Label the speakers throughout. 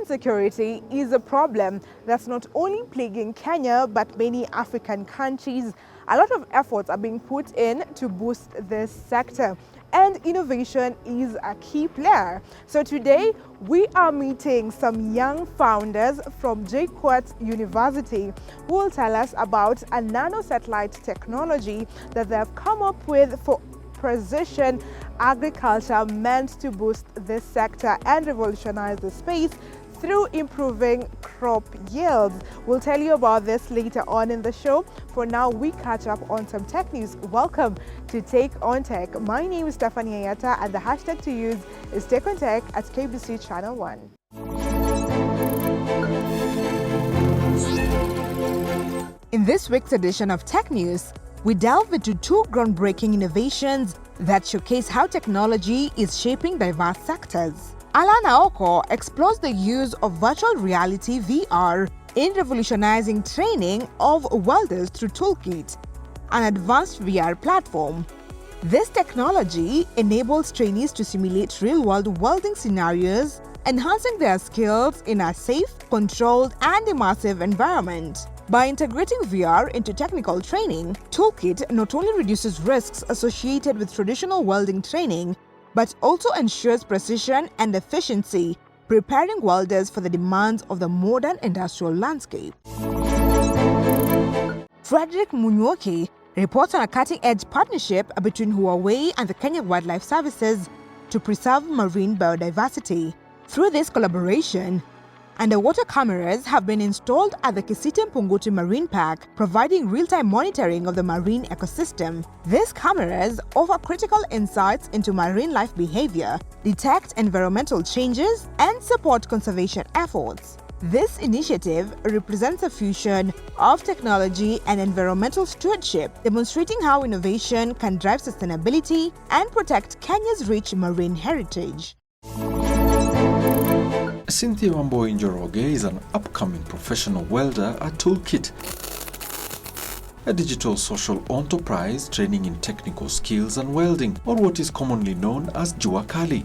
Speaker 1: insecurity is a problem that's not only plaguing Kenya but many African countries. A lot of efforts are being put in to boost this sector, and innovation is a key player. So today we are meeting some young founders from KBC University who will tell us about a nano satellite technology that they've come up with for precision agriculture, meant to boost this sector and revolutionize the space through improving crop yields. We'll tell you about this later on in the show. For now, we catch up on some tech news. Welcome to TakeOnTech. My name is Stephanie Ayata, and the hashtag to use is TakeOnTech at KBC Channel 1. In this week's edition of Tech News, we delve into two groundbreaking innovations that showcase how technology is shaping diverse sectors. Alana Oko explores the use of virtual reality (VR) in revolutionizing training of welders through Toolkit, an advanced VR platform. This technology enables trainees to simulate real-world welding scenarios, enhancing their skills in a safe, controlled, and immersive environment. By integrating VR into technical training, Toolkit not only reduces risks associated with traditional welding training, but also ensures precision and efficiency, preparing welders for the demands of the modern industrial landscape. Frederick Munywoki reports on a cutting-edge partnership between Huawei and the Kenya Wildlife Services to preserve marine biodiversity. Through this collaboration, underwater cameras have been installed at the Kisiti Punguti Marine Park, providing real-time monitoring of the marine ecosystem. These cameras offer critical insights into marine life behavior, detect environmental changes, and support conservation efforts. This initiative represents a fusion of technology and environmental stewardship, demonstrating how innovation can drive sustainability and protect Kenya's rich marine heritage.
Speaker 2: Cynthia Wamboi Njoroge is an upcoming professional welder at Toolkit, a digital social enterprise training in technical skills and welding, or what is commonly known as Jua Kali.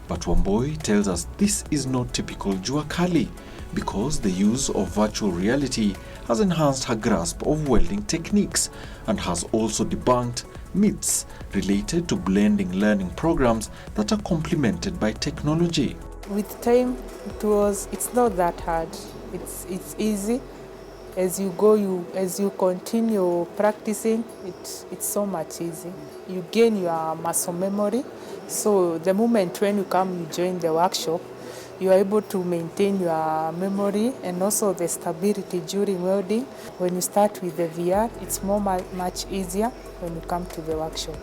Speaker 2: But Wamboi tells us this is not typical Jua Kali, because the use of virtual reality has enhanced her grasp of welding techniques and has also debunked myths related to blending learning programs that are complemented by technology.
Speaker 3: With time, it's not that hard. It's easy. As you go, as you continue practicing, it's so much easy. You gain your muscle memory. So the moment when you come, you join the workshop, you are able to maintain your memory and also the stability during welding. When you start with the VR, it's much easier when you come to the workshop.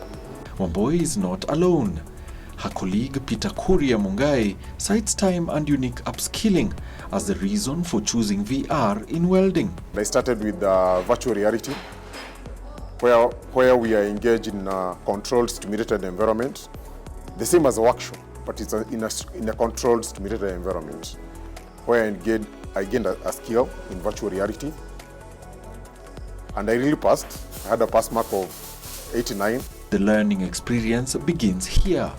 Speaker 2: Wamboi is not alone. Her colleague Peter Kuria Mungai cites time and unique upskilling as the reason for choosing VR in welding.
Speaker 4: I started with virtual reality, where we are engaged in a controlled stimulated environment, the same as a workshop, but it's in a controlled stimulated environment, where I gained a skill in virtual reality, and I really passed. I had a pass mark of 89.
Speaker 2: The learning experience begins here,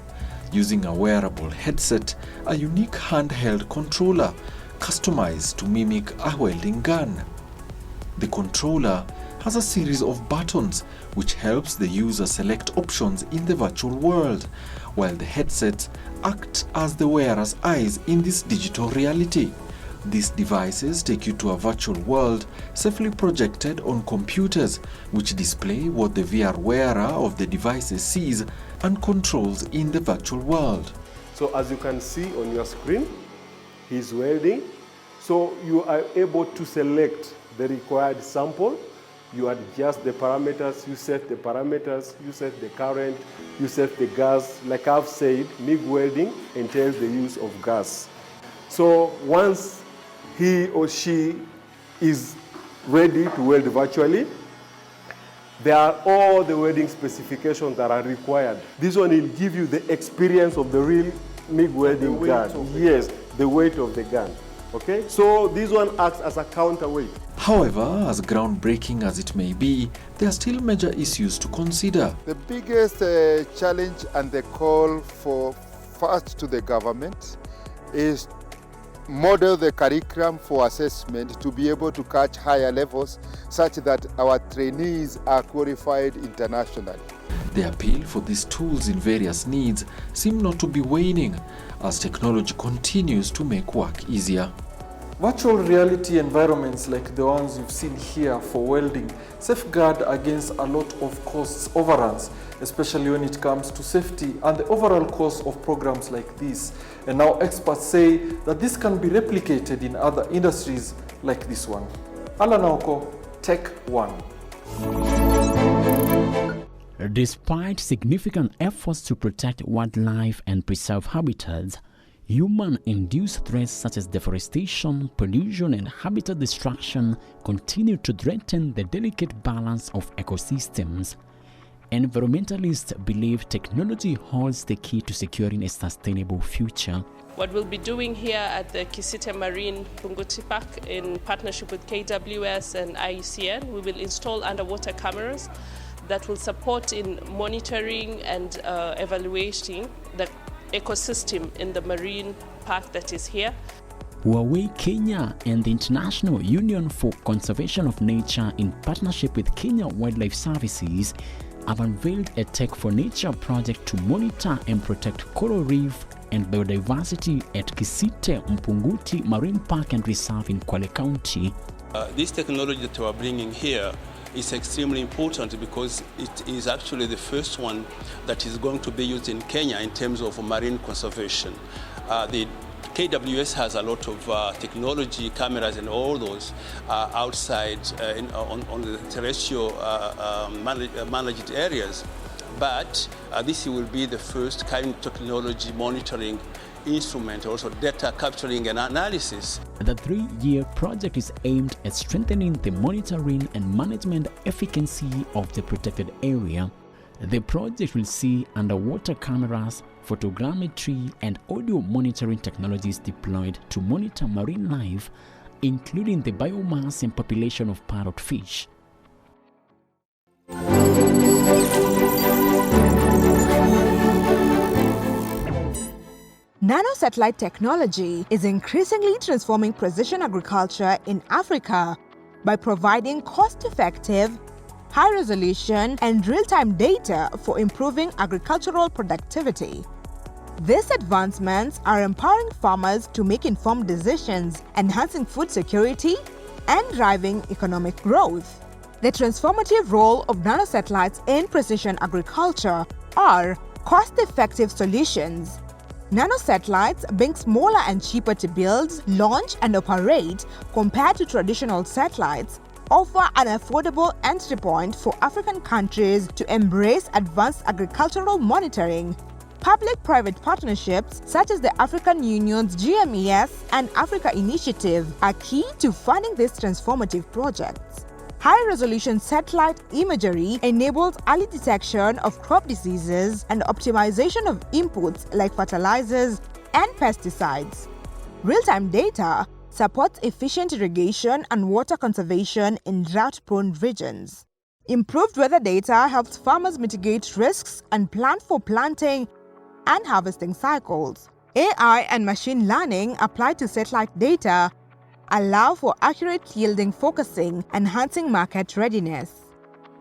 Speaker 2: using a wearable headset, a unique handheld controller customized to mimic a welding gun. The controller has a series of buttons which helps the user select options in the virtual world, while the headsets act as the wearer's eyes in this digital reality. These devices take you to a virtual world safely projected on computers, which display what the VR wearer of the devices sees and controls in the virtual world.
Speaker 5: So as you can see on your screen, he's welding. So you are able to select the required sample. You adjust the parameters, you set the parameters, you set the current, you set the gas. Like I've said, MIG welding entails the use of gas. So once he or she is ready to weld virtually, there are all the welding specifications that are required. This one will give you the experience of the real MIG welding gun. Yes, the weight of the gun. Okay, so this one acts as a counterweight.
Speaker 2: However, as groundbreaking as it may be, there are still major issues to consider.
Speaker 6: The biggest challenge and the call for first to the government is model the curriculum for assessment to be able to catch higher levels such that our trainees are qualified internationally.
Speaker 2: The appeal for these tools in various needs seem not to be waning as technology continues to make work easier. Virtual reality environments like the ones you've seen here for welding safeguard against a lot of costs overruns, especially when it comes to safety and the overall cost of programs like this. And now experts say that this can be replicated in other industries like this one. Alan Oko, Tech One.
Speaker 7: Despite significant efforts to protect wildlife and preserve habitats, human-induced threats such as deforestation, pollution, and habitat destruction continue to threaten the delicate balance of ecosystems. Environmentalists believe technology holds the key to securing a sustainable future.
Speaker 8: What we'll be doing here at the Kisite Marine Punguti Park in partnership with KWS and IUCN, we will install underwater cameras that will support in monitoring and evaluating the ecosystem in the marine park that is here.
Speaker 7: Huawei Kenya and the International Union for Conservation of Nature, in partnership with Kenya Wildlife Services, have unveiled a Tech for Nature project to monitor and protect coral reef and biodiversity at Kisite Mpunguti Marine Park and Reserve in Kwale County.
Speaker 9: This technology that we are bringing here is extremely important because it is actually the first one that is going to be used in Kenya in terms of marine conservation. The KWS has a lot of technology, cameras and all those outside on the terrestrial managed areas. But this will be the first kind of technology monitoring instrument, also data capturing and analysis.
Speaker 7: The 3-year project is aimed at strengthening the monitoring and management efficacy of the protected area. The project will see underwater cameras, photogrammetry, and audio monitoring technologies deployed to monitor marine life, including the biomass and population of parrotfish.
Speaker 1: Nano-satellite technology is increasingly transforming precision agriculture in Africa by providing cost-effective, high-resolution, and real-time data for improving agricultural productivity. These advancements are empowering farmers to make informed decisions, enhancing food security, and driving economic growth. The transformative role of nanosatellites in precision agriculture are cost-effective solutions. Nanosatellites, being smaller and cheaper to build, launch, and operate compared to traditional satellites, offer an affordable entry point for African countries to embrace advanced agricultural monitoring. Public-private partnerships such as the African Union's GMES and Africa Initiative are key to funding these transformative projects. High-resolution satellite imagery enables early detection of crop diseases and optimization of inputs like fertilizers and pesticides. Real-time data supports efficient irrigation and water conservation in drought-prone regions. Improved weather data helps farmers mitigate risks and plan for planting and harvesting cycles. AI and machine learning applied to satellite data allow for accurate yielding focusing, enhancing market readiness.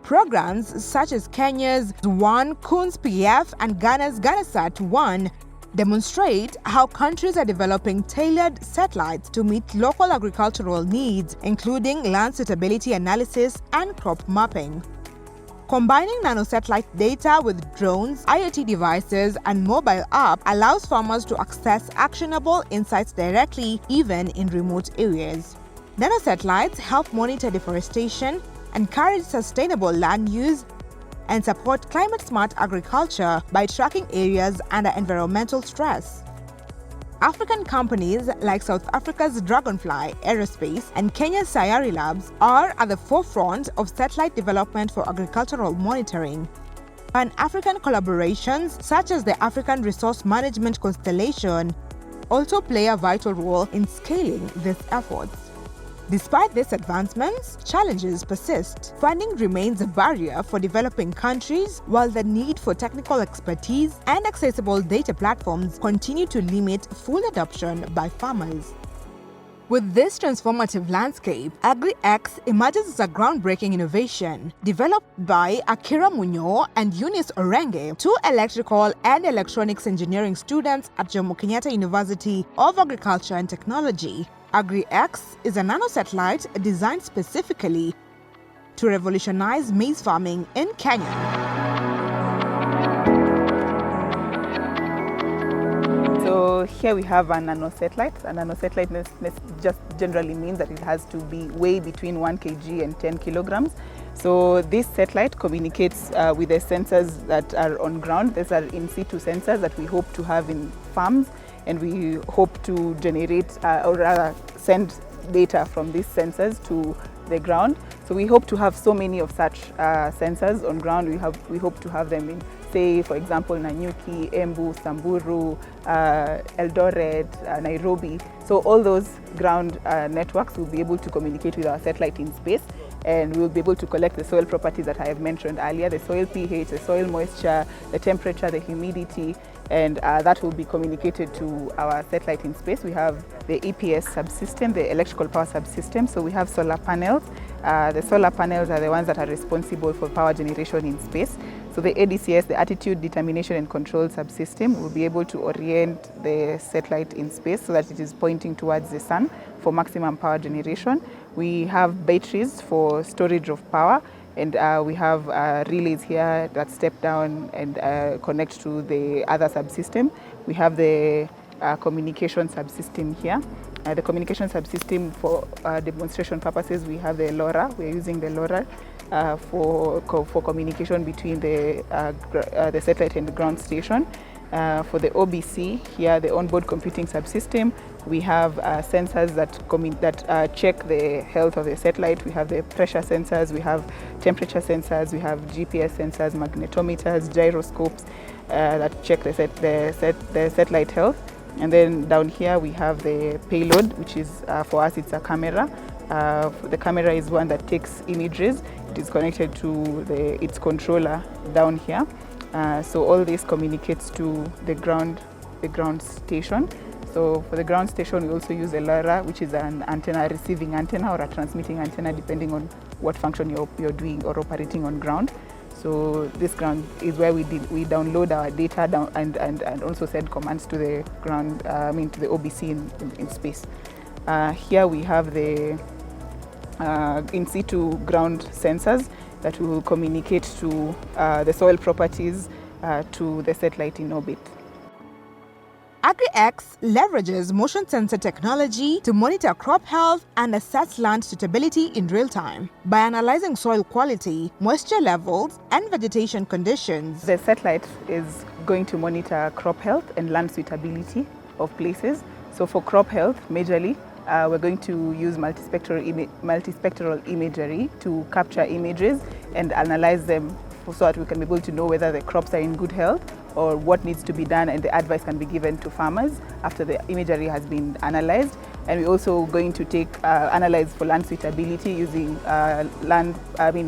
Speaker 1: Programs such as Kenya's One Kunz PF and Ghana's GhanaSat-1 demonstrate how countries are developing tailored satellites to meet local agricultural needs, including land suitability analysis and crop mapping. Combining nanosatellite data with drones, IoT devices, and mobile apps allows farmers to access actionable insights directly, even in remote areas. Nanosatellites help monitor deforestation, encourage sustainable land use, and support climate-smart agriculture by tracking areas under environmental stress. African companies like South Africa's Dragonfly Aerospace and Kenya's Sayari Labs are at the forefront of satellite development for agricultural monitoring. Pan-African collaborations such as the African Resource Management Constellation also play a vital role in scaling these efforts. Despite these advancements, challenges persist. Funding remains a barrier for developing countries, while the need for technical expertise and accessible data platforms continue to limit full adoption by farmers. With this transformative landscape, AgriX emerges as a groundbreaking innovation developed by Akira Munyo and Eunice Orenge, two electrical and electronics engineering students at Jomo Kenyatta University of Agriculture and Technology. AgriX is a nano satellite designed specifically to revolutionize maize farming in Kenya.
Speaker 10: So here we have a nano satellite. A nano satellite just generally means that it has to be weigh between 1 kg and 10 kilograms. So this satellite communicates with the sensors that are on ground. These are in situ sensors that we hope to have in farms, and we hope to generate or rather send data from these sensors to the ground. So we hope to have so many of such sensors on ground. We hope to have them in, say, for example, Nanyuki, Embu, Samburu, Eldoret, Nairobi. So all those ground networks will be able to communicate with our satellite in space, and we'll be able to collect the soil properties that I have mentioned earlier, the soil pH, the soil moisture, the temperature, the humidity, and that will be communicated to our satellite in space. We have the EPS subsystem, the electrical power subsystem. So we have solar panels. The solar panels are the ones that are responsible for power generation in space. So the ADCS, the Attitude, Determination and Control subsystem, will be able to orient the satellite in space so that it is pointing towards the sun for maximum power generation. We have batteries for storage of power, and we have relays here that step down and connect to the other subsystem. We have the communication subsystem here. The communication subsystem for demonstration purposes, we have the LoRa. We're using the LoRa for communication between the satellite and the ground station. For the OBC, here the onboard computing subsystem, we have sensors that check the health of the satellite. We have the pressure sensors, we have temperature sensors, we have GPS sensors, magnetometers, gyroscopes that check the satellite health. And then down here we have the payload, which is for us it's a camera. The camera is one that takes images. It is connected to its controller down here. So all this communicates to the ground station. So for the ground station, we also use a LoRa, which is an antenna, receiving antenna or a transmitting antenna, depending on what function you're doing or operating on ground. So this ground is where we download our data down and also send commands to the ground, to the OBC in space. Here we have the in situ ground sensors that will communicate to the soil properties to the satellite in orbit.
Speaker 1: AgriX leverages motion sensor technology to monitor crop health and assess land suitability in real time. By analyzing soil quality, moisture levels, and vegetation conditions,
Speaker 10: the satellite is going to monitor crop health and land suitability of places. So for crop health, majorly, we're going to use multispectral imagery to capture images and analyze them so that we can be able to know whether the crops are in good health or what needs to be done, and the advice can be given to farmers after the imagery has been analyzed. And we're also going to analyze for land suitability using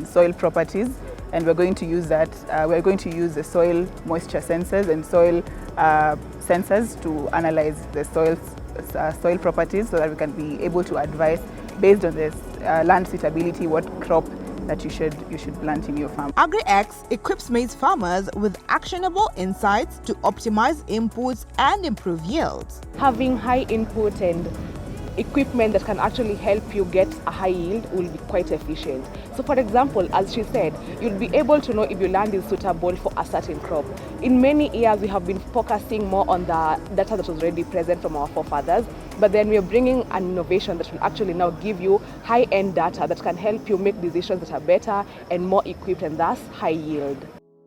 Speaker 10: soil properties, and we're going to use that. We're going to use the soil moisture sensors and soil sensors to analyze the soil properties so that we can be able to advise based on this land suitability what crop that you should plant in your farm.
Speaker 1: AgriX equips maize farmers with actionable insights to optimize inputs and improve yields.
Speaker 11: Having high input and equipment that can actually help you get a high yield will be quite efficient. So for example, as she said, you'll be able to know if your land is suitable for a certain crop. In many years, we have been focusing more on the data that was already present from our forefathers, but then we are bringing an innovation that will actually now give you high-end data that can help you make decisions that are better and more equipped, and thus high yield.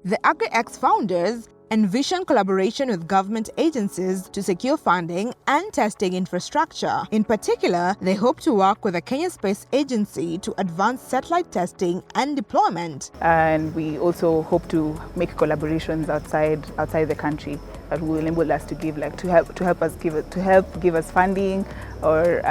Speaker 1: The AgriX founders envision collaboration with government agencies to secure funding and testing infrastructure. In particular, they hope to work with the Kenya Space Agency to advance satellite testing and deployment.
Speaker 10: And we also hope to make collaborations outside the country that will enable us to help give us funding or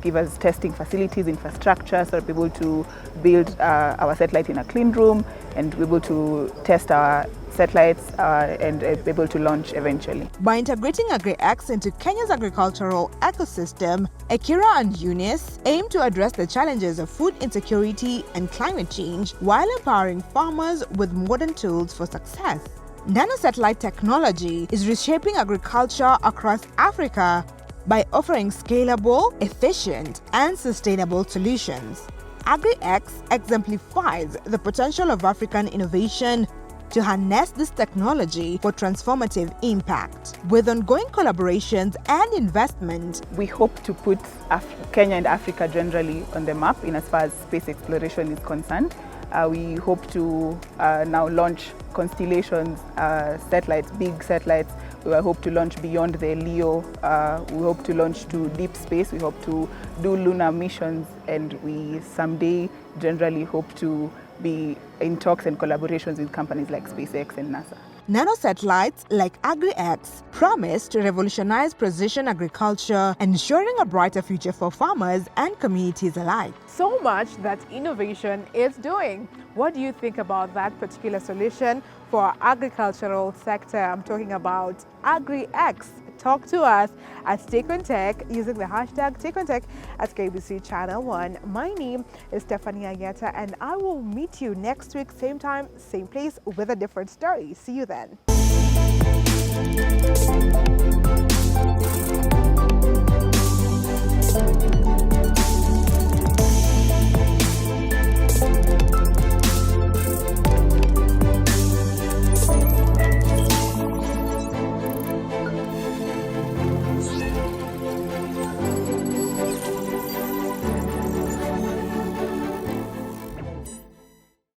Speaker 10: give us testing facilities, infrastructure, so that we're able to build our satellite in a clean room and be able to test our satellites and be able to launch eventually.
Speaker 1: By integrating AgriX into Kenya's agricultural ecosystem, Akira and Eunice aim to address the challenges of food insecurity and climate change while empowering farmers with modern tools for success. Nano satellite technology is reshaping agriculture across Africa by offering scalable, efficient, and sustainable solutions. AgriX exemplifies the potential of African innovation to harness this technology for transformative impact. With ongoing collaborations and investment,
Speaker 10: we hope to put Kenya and Africa generally on the map in as far as space exploration is concerned. We hope to now launch constellations, satellites, big satellites. We hope to launch beyond the LEO. We hope to launch to deep space. We hope to do lunar missions, and we someday generally hope to be in talks and collaborations with companies like SpaceX and NASA.
Speaker 1: Nano satellites like AgriX promise to revolutionize precision agriculture, ensuring a brighter future for farmers and communities alike.
Speaker 11: So much that innovation is doing. What do you think about that particular solution for our agricultural sector? I'm talking about AgriX. Talk to us at TakeOnTech using the hashtag TakeOnTech at KBC Channel 1. My name is Stephanie Ayeta, and I will meet you next week, same time, same place, with a different story. See you then.